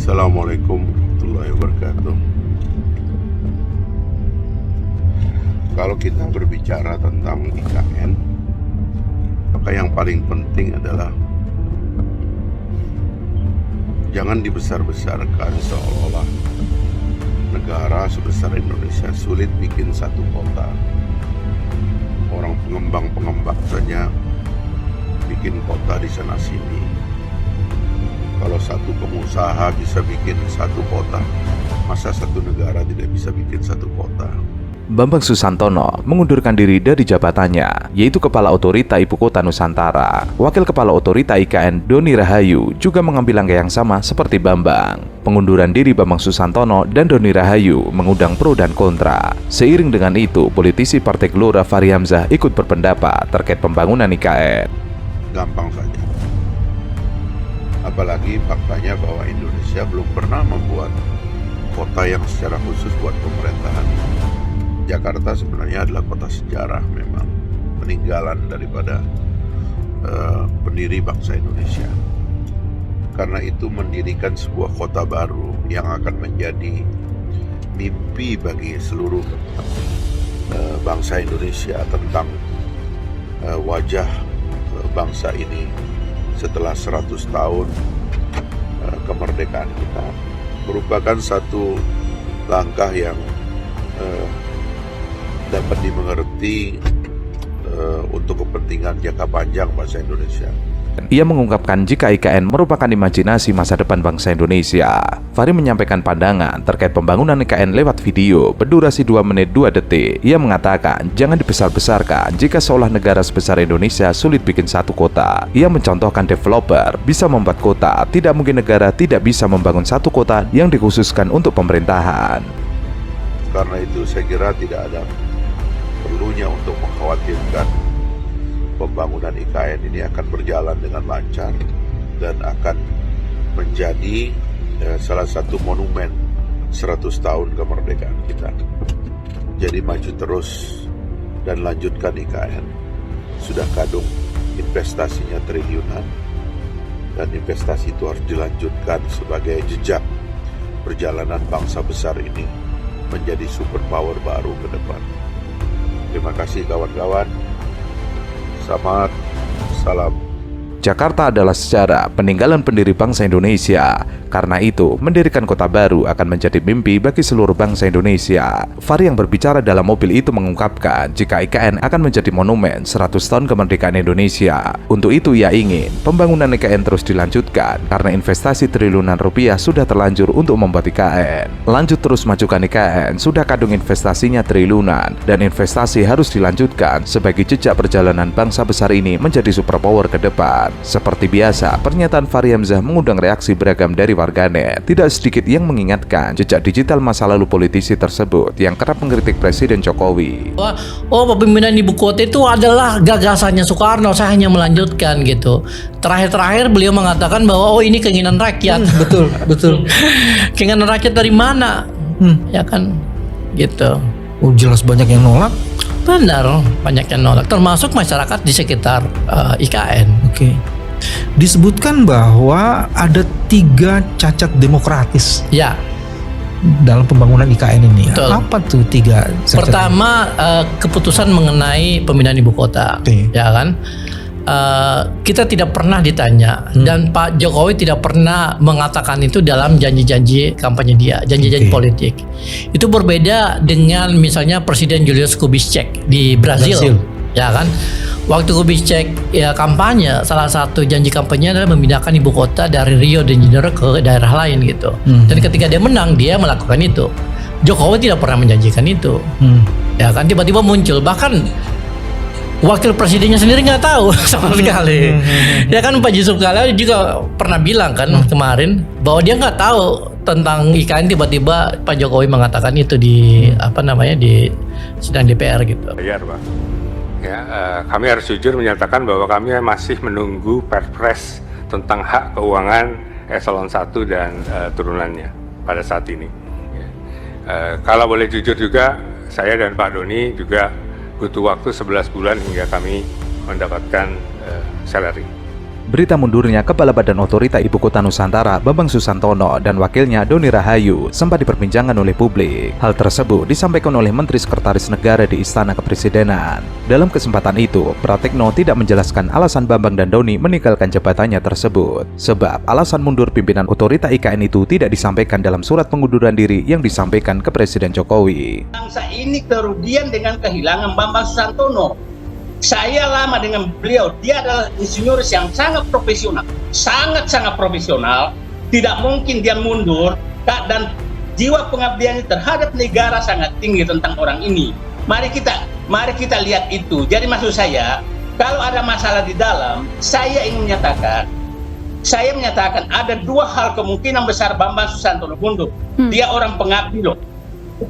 Assalamualaikum warahmatullahi wabarakatuh. Kalau kita berbicara tentang IKN, maka yang paling penting adalah jangan dibesar-besarkan seolah-olah negara sebesar Indonesia sulit bikin satu kota. Orang pengembang-pengembang saja bikin kota di sana sini. Kalau satu pengusaha bisa bikin satu kota, masa satu negara tidak bisa bikin satu kota? Bambang Susantono mengundurkan diri dari jabatannya, yaitu Kepala Otorita Ibu Kota Nusantara. Wakil Kepala Otorita IKN Doni Rahayu juga mengambil langkah yang sama seperti Bambang. Pengunduran diri Bambang Susantono dan Doni Rahayu mengundang pro dan kontra. Seiring dengan itu, politisi Partai Gelora Fachri Hamzah ikut berpendapat terkait pembangunan IKN. Gampang saja. Apalagi faktanya bahwa Indonesia belum pernah membuat kota yang secara khusus buat pemerintahan. Jakarta sebenarnya adalah kota sejarah memang, peninggalan daripada pendiri bangsa Indonesia. Karena itu mendirikan sebuah kota baru yang akan menjadi mimpi bagi seluruh bangsa Indonesia tentang wajah bangsa ini setelah 100 tahun kemerdekaan kita, merupakan satu langkah yang dapat dimengerti untuk kepentingan jangka panjang bangsa Indonesia. Ia mengungkapkan jika IKN merupakan imajinasi masa depan bangsa Indonesia. Fachri menyampaikan pandangan terkait pembangunan IKN lewat video berdurasi 2 menit 2 detik. Ia mengatakan jangan dibesar-besarkan jika seolah negara sebesar Indonesia sulit bikin satu kota. Ia mencontohkan developer bisa membuat kota, tidak mungkin negara tidak bisa membangun satu kota yang dikhususkan untuk pemerintahan. Karena itu saya kira tidak ada perlunya untuk mengkhawatirkan pembangunan IKN ini akan berjalan dengan lancar dan akan menjadi salah satu monumen 100 tahun kemerdekaan kita. Jadi maju terus dan lanjutkan IKN. Sudah kadung investasinya triliunan dan investasi itu harus dilanjutkan sebagai jejak perjalanan bangsa besar ini menjadi superpower baru ke depan. Terima kasih kawan-kawan. Selamat, salam. Jakarta adalah sejarah peninggalan pendiri bangsa Indonesia. Karena itu, mendirikan kota baru akan menjadi mimpi bagi seluruh bangsa Indonesia. Fachri yang berbicara dalam mobil itu mengungkapkan jika IKN akan menjadi monumen 100 tahun kemerdekaan Indonesia. Untuk itu ia ingin pembangunan IKN terus dilanjutkan karena investasi triliunan rupiah sudah terlanjur untuk membuat IKN. Lanjut terus majukan IKN, sudah kadung investasinya triliunan dan investasi harus dilanjutkan sebagai jejak perjalanan bangsa besar ini menjadi superpower ke depan. Seperti biasa, pernyataan Fachri Hamzah mengundang reaksi beragam dari warganet. Tidak sedikit yang mengingatkan jejak digital masa lalu politisi tersebut yang kerap mengkritik Presiden Jokowi. Pemimpinan ibu kota itu adalah gagasannya Soekarno, saya hanya melanjutkan gitu. Terakhir beliau mengatakan bahwa ini keinginan rakyat. Betul. Keinginan rakyat dari mana? Ya kan, gitu. Jelas banyak yang nolak. Benar, banyak yang nolak, termasuk masyarakat di sekitar IKN. Oke. Disebutkan bahwa ada 3 cacat demokratis Ya, dalam pembangunan IKN ini. betul. Apa tuh 3 cacat? Pertama, keputusan mengenai pemindahan ibu kota, Oke. ya kan? Kita tidak pernah ditanya dan Pak Jokowi tidak pernah mengatakan itu dalam janji-janji kampanye dia, janji-janji Oke. politik. Itu berbeda dengan misalnya Presiden Julius Kubitschek di Brazil. Ya kan? Waktu Kubitschek ya kampanye, salah satu janji kampanye adalah memindahkan ibu kota dari Rio de Janeiro ke daerah lain gitu. Dan ketika dia menang, dia melakukan itu. Jokowi tidak pernah menjanjikan itu. Ya kan, tiba-tiba muncul, bahkan wakil presidennya sendiri nggak tahu sama sekali. Ya kan, Pak Yusuf Kala juga pernah bilang kan kemarin bahwa dia nggak tahu tentang IKN, tiba-tiba Pak Jokowi mengatakan itu di di sidang DPR gitu. Iya, Pak. Ya, kami harus jujur menyatakan bahwa kami masih menunggu Perpres tentang hak keuangan eselon 1 dan turunannya pada saat ini. Ya. Kalau boleh jujur juga, saya dan Pak Doni juga butuh waktu 11 bulan hingga kami mendapatkan salary. berita mundurnya Kepala Badan Otorita Ibu Kota Nusantara Bambang Susantono dan wakilnya Doni Rahayu sempat diperbincangkan oleh publik. Hal tersebut disampaikan oleh Menteri Sekretaris Negara di Istana Kepresidenan. Dalam kesempatan itu, Pratekno tidak menjelaskan alasan Bambang dan Doni meninggalkan jabatannya tersebut, sebab alasan mundur pimpinan Otorita IKN itu tidak disampaikan dalam surat pengunduran diri yang disampaikan ke Presiden Jokowi. Bangsa ini kerugian dengan kehilangan Bambang Susantono. Saya lama dengan beliau, dia adalah insinyuris yang sangat profesional, sangat-sangat profesional. Tidak mungkin dia mundur, dan jiwa pengabdiannya terhadap negara sangat tinggi tentang orang ini. Mari kita lihat itu. Jadi maksud saya, kalau ada masalah di dalam, saya menyatakan ada dua hal kemungkinan besar Bambang Susantono mundur. Dia orang pengabdi loh.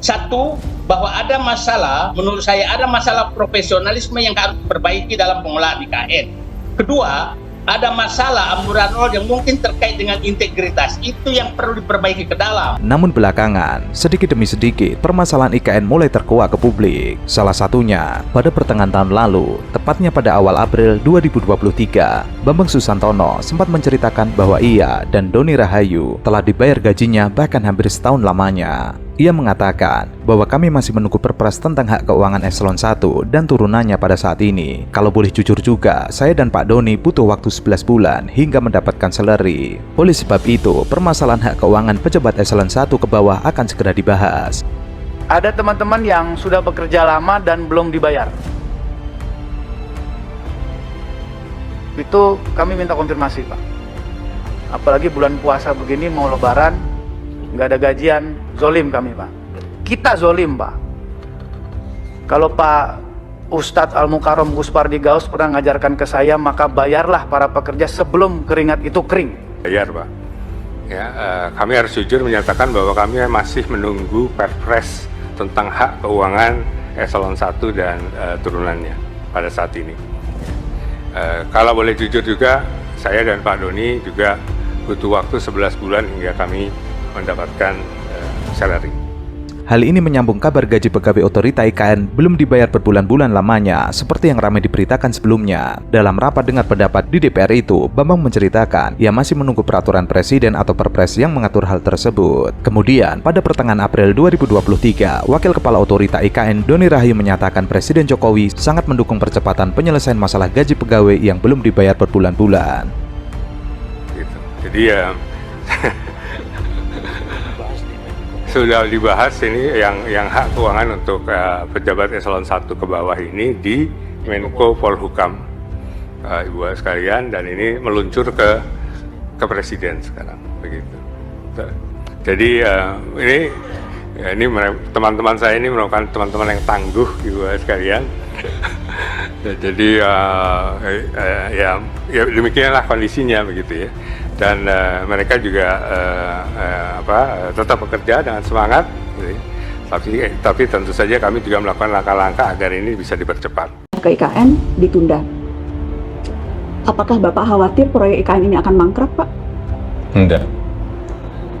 Satu, bahwa ada masalah, menurut saya ada masalah profesionalisme yang harus diperbaiki dalam pengelolaan IKN. Kedua, ada masalah amburadul yang mungkin terkait dengan integritas, itu yang perlu diperbaiki ke dalam. Namun belakangan, sedikit demi sedikit, permasalahan IKN mulai terkuak ke publik. Salah satunya, pada pertengahan tahun lalu, tepatnya pada awal April 2023, Bambang Susantono sempat menceritakan bahwa ia dan Doni Rahayu telah dibayar gajinya bahkan hampir setahun lamanya. Ia mengatakan bahwa kami masih menunggu perpres tentang hak keuangan eselon 1 dan turunannya pada saat ini. Kalau boleh jujur juga, saya dan Pak Doni butuh waktu 11 bulan hingga mendapatkan salary. Oleh sebab itu, permasalahan hak keuangan pejabat eselon 1 ke bawah akan segera dibahas. Ada teman-teman yang sudah bekerja lama dan belum dibayar. Itu kami minta konfirmasi, Pak. Apalagi bulan puasa begini, mau lebaran, nggak ada gajian, zolim kami, Pak. Kita zolim, Pak. Kalau Pak Ustadz Al-Mukarram Guspardi Gaus pernah ngajarkan ke saya, maka bayarlah para pekerja sebelum keringat itu kering. Bayar, Pak. Ya, kami harus jujur menyatakan bahwa kami masih menunggu perpres tentang hak keuangan eselon 1 dan turunannya pada saat ini. Kalau boleh jujur juga, saya dan Pak Doni juga butuh waktu 11 bulan hingga kami mendapatkan salary. Hal ini menyambung kabar gaji pegawai Otorita IKN belum dibayar berbulan-bulan lamanya, seperti yang ramai diberitakan sebelumnya. Dalam rapat dengar pendapat di DPR itu, Bambang menceritakan ia masih menunggu peraturan presiden atau perpres yang mengatur hal tersebut. Kemudian, pada pertengahan April 2023, Wakil Kepala Otorita IKN Doni Rahayu menyatakan Presiden Jokowi sangat mendukung percepatan penyelesaian masalah gaji pegawai yang belum dibayar berbulan-bulan. Gitu. Jadi ya sudah dibahas ini yang hak keuangan untuk pejabat eselon 1 ke bawah ini di Menko Polhukam, Ibu sekalian, dan ini meluncur ke Presiden sekarang, begitu. Jadi ini teman-teman saya ini merupakan teman-teman yang tangguh, Ibu sekalian. Jadi ya demikianlah kondisinya, begitu ya. Dan mereka juga tetap bekerja dengan semangat, tapi tentu saja kami juga melakukan langkah-langkah agar ini bisa dipercepat. Ke IKN ditunda. Apakah Bapak khawatir proyek IKN ini akan mangkrak, Pak? Enggak.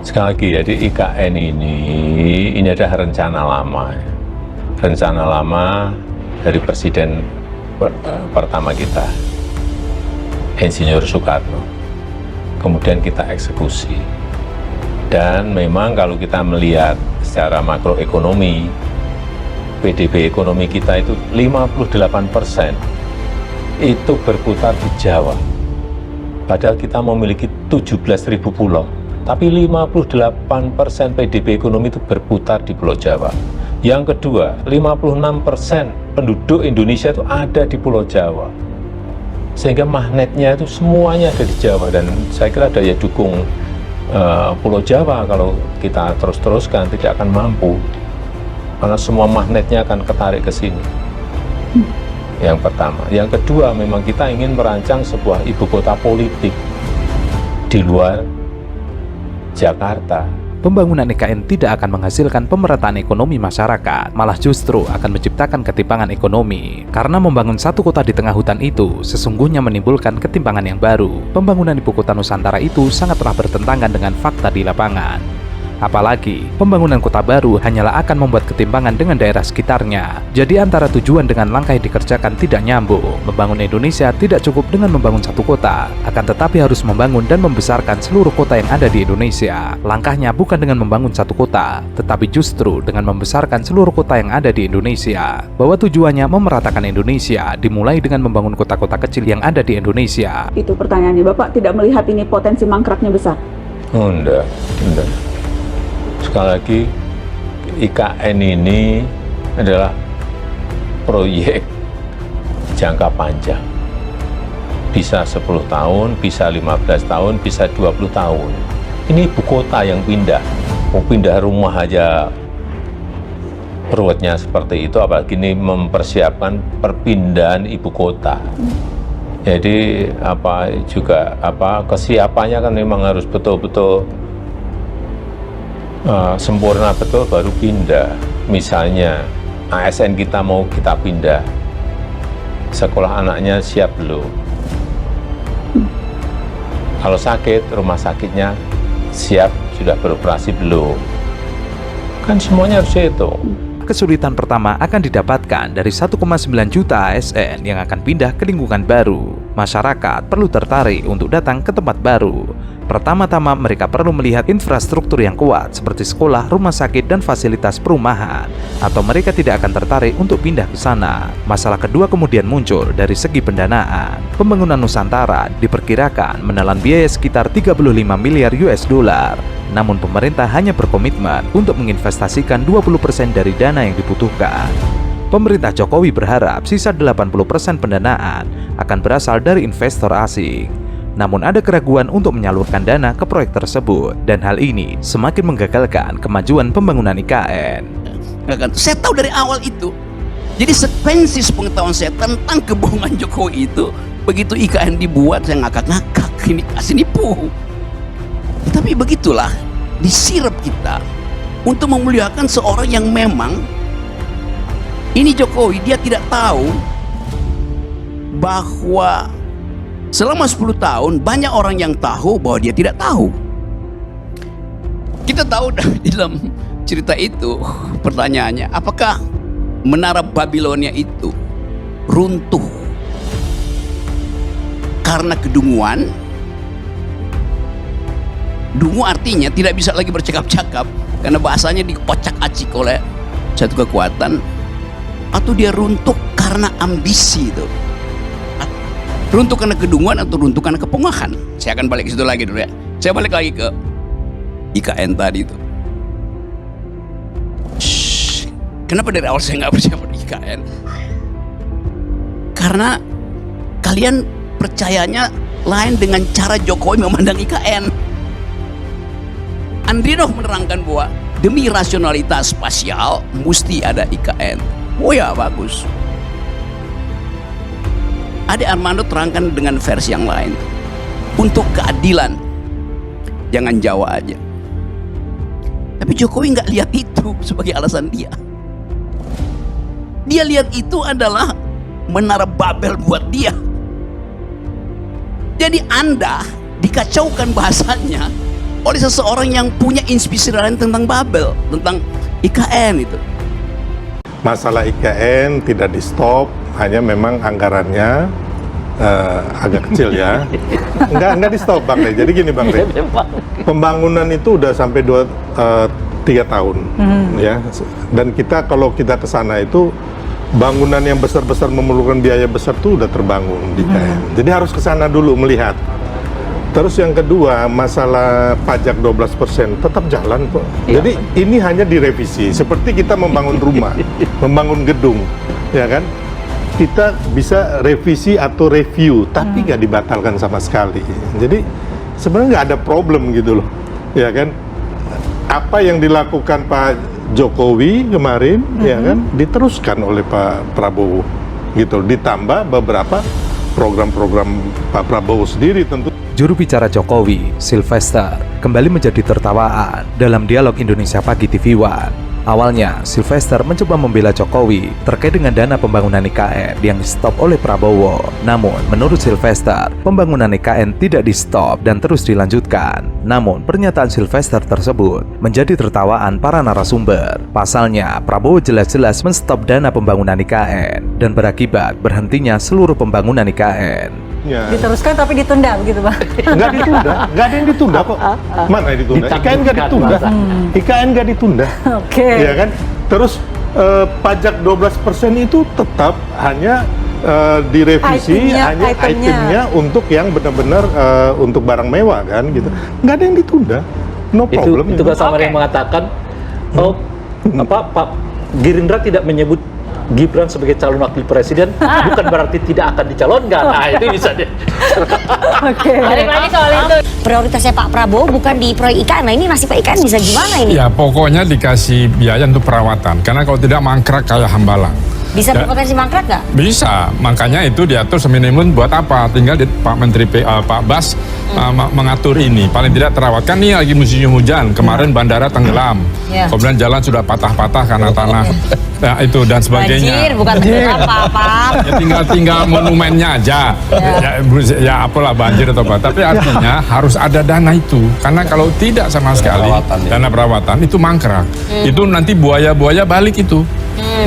Sekali lagi, jadi IKN ini adalah rencana lama. Rencana lama dari Presiden pertama kita, Insinyur Soekarno. Kemudian kita eksekusi. Dan memang kalau kita melihat secara makroekonomi, PDB ekonomi kita itu 58% itu berputar di Jawa. Padahal kita memiliki 17.000 pulau, tapi 58% PDB ekonomi itu berputar di Pulau Jawa. Yang kedua, 56% penduduk Indonesia itu ada di Pulau Jawa. Sehingga magnetnya itu semuanya ada di Jawa, dan saya kira daya dukung Pulau Jawa kalau kita terus-teruskan tidak akan mampu, karena semua magnetnya akan ketarik ke sini. Yang pertama. Yang kedua, memang kita ingin merancang sebuah ibu kota politik di luar Jakarta. Pembangunan IKN tidak akan menghasilkan pemerataan ekonomi masyarakat, malah justru akan menciptakan ketimpangan ekonomi. Karena membangun satu kota di tengah hutan itu sesungguhnya menimbulkan ketimpangan yang baru. Pembangunan ibu kota Nusantara itu sangatlah bertentangan dengan fakta di lapangan. Apalagi, pembangunan kota baru hanyalah akan membuat ketimpangan dengan daerah sekitarnya. Jadi antara tujuan dengan langkah yang dikerjakan tidak nyambung. Membangun Indonesia tidak cukup dengan membangun satu kota, akan tetapi harus membangun dan membesarkan seluruh kota yang ada di Indonesia. Langkahnya bukan dengan membangun satu kota, tetapi justru dengan membesarkan seluruh kota yang ada di Indonesia. Bahwa tujuannya memeratakan Indonesia, dimulai dengan membangun kota-kota kecil yang ada di Indonesia. Itu pertanyaannya, Bapak tidak melihat ini potensi mangkraknya besar? Oh, enggak. Sekali lagi, IKN ini adalah proyek jangka panjang. Bisa 10 tahun, bisa 15 tahun, bisa 20 tahun. Ini ibu kota yang pindah. Mau pindah rumah aja ruwetnya seperti itu, apalagi ini mempersiapkan perpindahan ibu kota. Jadi kesiapannya kan memang harus betul-betul sempurna betul baru pindah. Misalnya ASN kita mau kita pindah, sekolah anaknya siap belum? Kalau sakit, rumah sakitnya siap sudah beroperasi belum? Kan semuanya harus itu. Kesulitan pertama akan didapatkan dari 1,9 juta ASN yang akan pindah ke lingkungan baru. Masyarakat perlu tertarik untuk datang ke tempat baru. Pertama-tama mereka perlu melihat infrastruktur yang kuat seperti sekolah, rumah sakit, dan fasilitas perumahan. Atau mereka tidak akan tertarik untuk pindah ke sana. Masalah kedua kemudian muncul dari segi pendanaan. Pembangunan Nusantara diperkirakan menelan biaya sekitar 35 miliar US dollar. Namun pemerintah hanya berkomitmen untuk menginvestasikan 20% dari dana yang dibutuhkan. Pemerintah Jokowi berharap sisa 80% pendanaan akan berasal dari investor asing. Namun ada keraguan untuk menyalurkan dana ke proyek tersebut, dan hal ini semakin menggagalkan kemajuan pembangunan IKN. Saya tahu dari awal itu. Jadi sekuensi pengetahuan saya tentang kebohongan Jokowi itu, begitu IKN dibuat saya ngakak-ngakak, ini kasih nipu. Tapi begitulah, disirap kita untuk memuliakan seorang yang memang ini Jokowi, dia tidak tahu bahwa selama 10 tahun banyak orang yang tahu bahwa dia tidak tahu. Kita tahu di dalam cerita itu, pertanyaannya, apakah menara Babilonia itu runtuh karena kedunguan? Dungu artinya tidak bisa lagi bercakap-cakap karena bahasanya dikocak-acik oleh satu kekuatan, atau dia runtuh karena ambisi itu? Runtuh karena kedunguan atau runtuh karena kepongahan? Saya akan balik ke situ lagi dulu ya. Saya balik lagi ke IKN tadi itu. Kenapa dari awal saya nggak percaya pada IKN? Karena kalian percayanya lain dengan cara Jokowi memandang IKN. Andrinov menerangkan bahwa demi rasionalitas spasial mesti ada IKN. Oh ya, bagus. Ade Armando terangkan dengan versi yang lain. Untuk keadilan, jangan Jawa aja. Tapi Jokowi nggak lihat itu sebagai alasan dia. Dia lihat itu adalah menara Babel buat dia. Jadi Anda dikacaukan bahasanya oleh seseorang yang punya inspirasi lain tentang Babel, tentang IKN itu. Masalah IKN tidak di stop, hanya memang anggarannya agak kecil ya. Enggak di stop Bang Rey. Jadi gini Bang Rey, pembangunan itu udah sampai 3 tahun ya. Dan kalau kita ke sana itu bangunan yang besar-besar memerlukan biaya besar tuh udah terbangun di IKN. Jadi harus ke sana dulu melihat. Terus yang kedua, masalah pajak 12% tetap jalan kok. Jadi ini hanya direvisi. Seperti kita membangun rumah, membangun gedung, ya kan? Kita bisa revisi atau review, tapi nggak dibatalkan sama sekali. Jadi sebenarnya nggak ada problem gitu loh, ya kan? Apa yang dilakukan Pak Jokowi kemarin, ya kan, diteruskan oleh Pak Prabowo, gitu. Ditambah beberapa program-program Pak Prabowo sendiri tentu. Juru bicara Jokowi, Sylvester, kembali menjadi tertawaan dalam dialog Indonesia Pagi TV One. Awalnya, Sylvester mencoba membela Jokowi terkait dengan dana pembangunan IKN yang di-stop oleh Prabowo. Namun, menurut Sylvester, pembangunan IKN tidak di-stop dan terus dilanjutkan. Namun, pernyataan Sylvester tersebut menjadi tertawaan para narasumber. Pasalnya, Prabowo jelas-jelas men-stop dana pembangunan IKN dan berakibat berhentinya seluruh pembangunan IKN. Ya. Diteruskan tapi ditunda begitu Pak? Nggak ditunda, nggak ada yang ditunda kok. Mana yang ditunda? IKN nggak ditunda. IKN nggak ditunda. Oke. Ya kan? Terus pajak 12% itu tetap hanya direvisi, hanya itemnya untuk yang benar-benar untuk barang mewah kan gitu. Nggak ada yang ditunda. No problem. Itu sama yang mengatakan Pak Gerindra tidak menyebut Gibran sebagai calon wakil presiden bukan berarti tidak akan dicalonkan. Nah, itu bisa deh. Oke. Balik lagi soal itu. Prioritasnya Pak Prabowo bukan di proyek IKN. Nah, ini nasib Pak IKN bisa gimana ini? Ya, pokoknya dikasih biaya untuk perawatan. Karena kalau tidak mangkrak kayak Hambalang. Bisa berpotensi mangkrak nggak? Bisa, makanya itu diatur seminimum buat apa? Tinggal Pak Menteri Pak Bas mengatur ini. Paling tidak terawat. Kan ini lagi musim hujan. Kemarin bandara tenggelam. Kemudian jalan sudah patah-patah karena tanah. Ya, itu dan sebagainya. Banjir, bukan apa-apa. Ya, tinggal monumennya aja. Ya apalah banjir atau apa. Tapi artinya harus ada dana itu. Karena kalau tidak sama sekali dana perawatan itu mangkrak. Itu nanti buaya-buaya balik itu.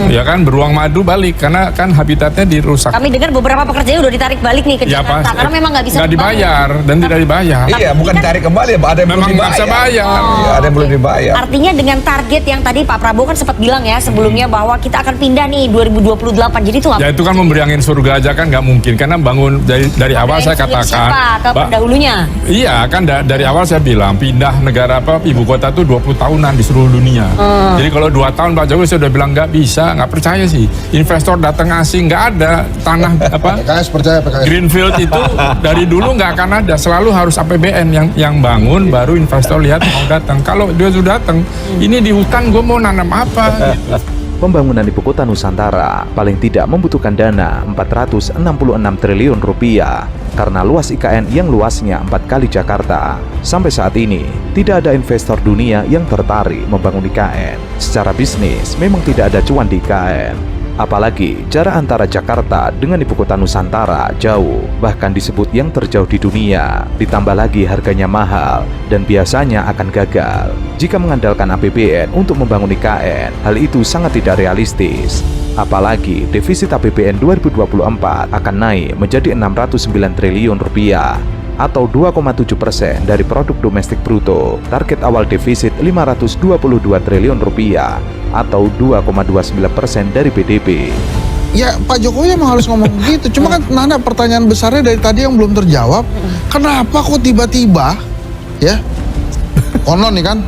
Ya kan, beruang madu balik karena kan habitatnya dirusak. Kami dengar beberapa pekerjaan udah ditarik balik nih ke Jakarta karena memang nggak bisa dibayar dan tidak dibayar. Iya, bukan ditarik kembali ya, Pak. Ada yang memang belum nggak bisa bayar. Iya, ada yang belum dibayar. Artinya dengan target yang tadi Pak Prabowo kan sempat bilang ya sebelumnya bahwa kita akan pindah nih 2028. Jadi itu ya itu kan memberi angin surga aja kan nggak mungkin karena bangun dari awal saya katakan ke pendahulunya. Iya kan dari awal saya bilang pindah negara ibu kota tuh 20 tahunan di seluruh dunia. Jadi kalau 2 tahun Pak Jokowi sudah bilang nggak bisa, nggak percaya sih. Investor datang asing nggak ada tanah PKS percaya PKS. Greenfield itu dari dulu nggak akan ada, selalu harus APBN yang bangun baru investor lihat mau datang. Kalau dia sudah datang, ini di hutan gue mau nanam apa? Gitu. Pembangunan ibu kota Nusantara paling tidak membutuhkan dana 466 triliun rupiah karena luas IKN yang luasnya 4 kali Jakarta. Sampai saat ini, tidak ada investor dunia yang tertarik membangun IKN. Secara bisnis, memang tidak ada cuan di IKN. Apalagi jarak antara Jakarta dengan ibu kota Nusantara jauh, bahkan disebut yang terjauh di dunia. Ditambah lagi harganya mahal dan biasanya akan gagal. Jika mengandalkan APBN untuk membangun IKN, hal itu sangat tidak realistis. Apalagi defisit APBN 2024 akan naik menjadi 609 triliun rupiah atau 2,7% dari produk domestik bruto. Target awal defisit 522 triliun rupiah atau 2,29% dari PDB. Ya Pak Jokowi emang harus ngomong begitu. Cuma kan Nana pertanyaan besarnya dari tadi yang belum terjawab. Kenapa kok tiba-tiba ya konon nih kan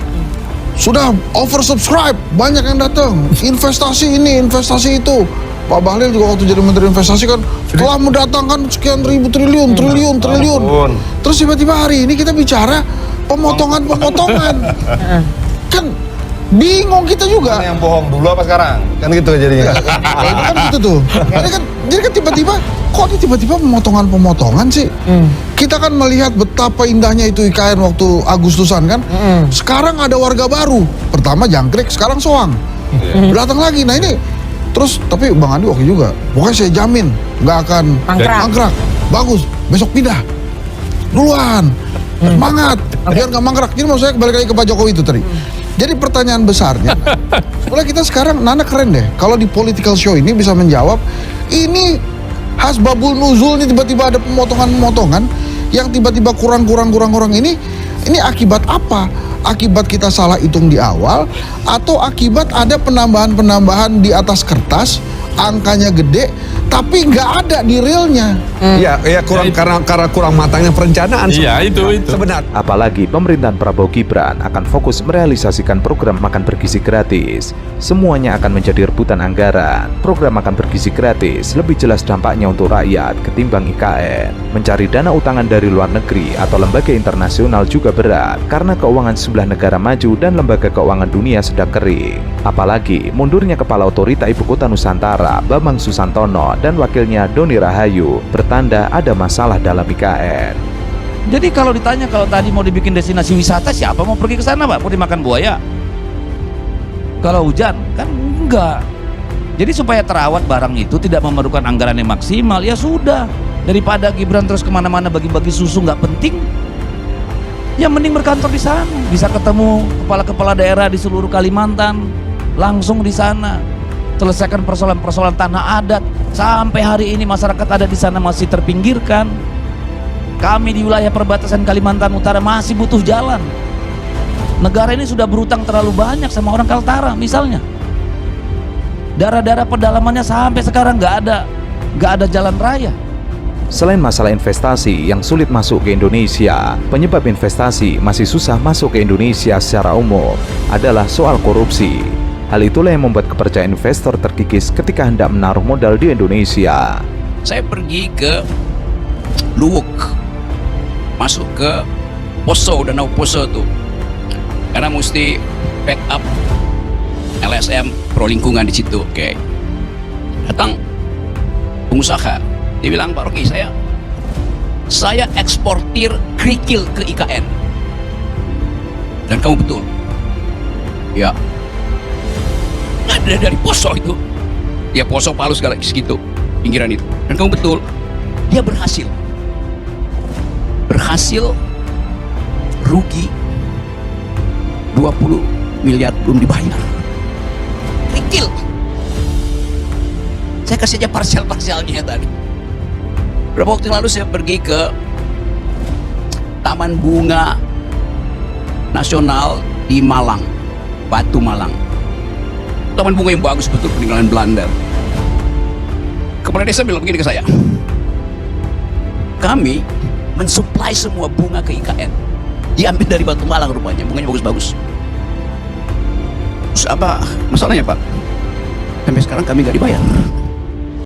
sudah oversubscribe, banyak yang datang, investasi ini, investasi itu. Pak Bahlil juga waktu jadi Menteri Investasi kan telah mendatangkan sekian ribu triliun. Terus tiba-tiba hari ini kita bicara pemotongan. Kan bingung kita juga. Yang bohong dulu apa sekarang? Kan gitu jadinya. Itu kan gitu tuh. Jadi kan tiba-tiba pemotongan sih. Kita kan melihat betapa indahnya itu IKN waktu Agustusan kan. Sekarang ada warga baru. Pertama jangkrik, sekarang soang. Datang lagi. Nah ini terus tapi Bang Andi oke juga. Pokoknya saya jamin nggak akan mangkrak. Bagus. Besok pindah. Duluan. Semangat. Biar nggak mangkrak. Jadi maksud saya balik lagi ke Pak Jokowi itu tadi. Jadi pertanyaan besarnya, sebenarnya kita sekarang Nana keren deh. Kalau di political show ini bisa menjawab, ini hasbabul nuzul nih tiba-tiba ada pemotongan yang tiba-tiba kurang ini akibat apa? Akibat kita salah hitung di awal atau akibat ada penambahan di atas kertas, angkanya gede tapi nggak ada di realnya. Iya kurang karena kurang matangnya perencanaan. Iya itu sebenarnya. Apalagi pemerintahan Prabowo Gibran akan fokus merealisasikan program makan bergizi gratis. Semuanya akan menjadi rebutan anggaran. Program makan bergizi gratis lebih jelas dampaknya untuk rakyat ketimbang IKN. Mencari dana utangan dari luar negeri atau lembaga internasional juga berat karena keuangan sebelah negara maju dan lembaga keuangan dunia sedang kering. Apalagi mundurnya kepala otorita ibu kota Nusantara Bambang Susantono dan wakilnya Doni Rahayu bertanda ada masalah dalam IKN. Jadi kalau ditanya kalau tadi mau dibikin destinasi wisata, siapa mau pergi ke sana, Pak? Mau dimakan buaya? Kalau hujan kan enggak. Jadi supaya terawat barang itu tidak memerlukan anggaran yang maksimal, ya sudah. Daripada Gibran terus kemana-mana bagi-bagi susu nggak penting, ya mending berkantor di sana. Bisa ketemu kepala-kepala daerah di seluruh Kalimantan, langsung di sana. Selesaikan persoalan-persoalan tanah adat. Sampai hari ini masyarakat adat di sana masih terpinggirkan. Kami di wilayah perbatasan Kalimantan Utara masih butuh jalan. Negara ini sudah berutang terlalu banyak sama orang Kaltara misalnya. Daerah-daerah pedalamannya sampai sekarang nggak ada jalan raya. Selain masalah investasi yang sulit masuk ke Indonesia, penyebab investasi masih susah masuk ke Indonesia secara umum adalah soal korupsi. Hal itulah yang membuat kepercayaan investor terkikis ketika hendak menaruh modal di Indonesia. Saya pergi ke Luwuk, masuk ke Poso, Danau Poso tuh, karena mesti backup LSM Pro Lingkungan di situ. Oke. Datang pengusaha, dia bilang, Pak Rocky, saya eksportir kerikil ke IKN. Dan kamu betul? Ya. Ada dari Poso itu. Ya Poso, Palu segala segitu, pinggiran itu. Dan kamu betul? Dia berhasil rugi 20 miliar belum dibayar. Kerikil. Saya kasih aja parsial-parsialnya tadi. Beberapa waktu lalu saya pergi ke Taman Bunga Nasional di Malang, Batu Malang. Taman bunga yang bagus betul, peninggalan Belanda. Kepala desa bilang begini ke saya, kami mensuplai semua bunga ke IKN, diambil dari Batu Malang rupanya, bunganya bagus-bagus. Terus apa masalahnya Pak? Sampai sekarang kami nggak dibayar.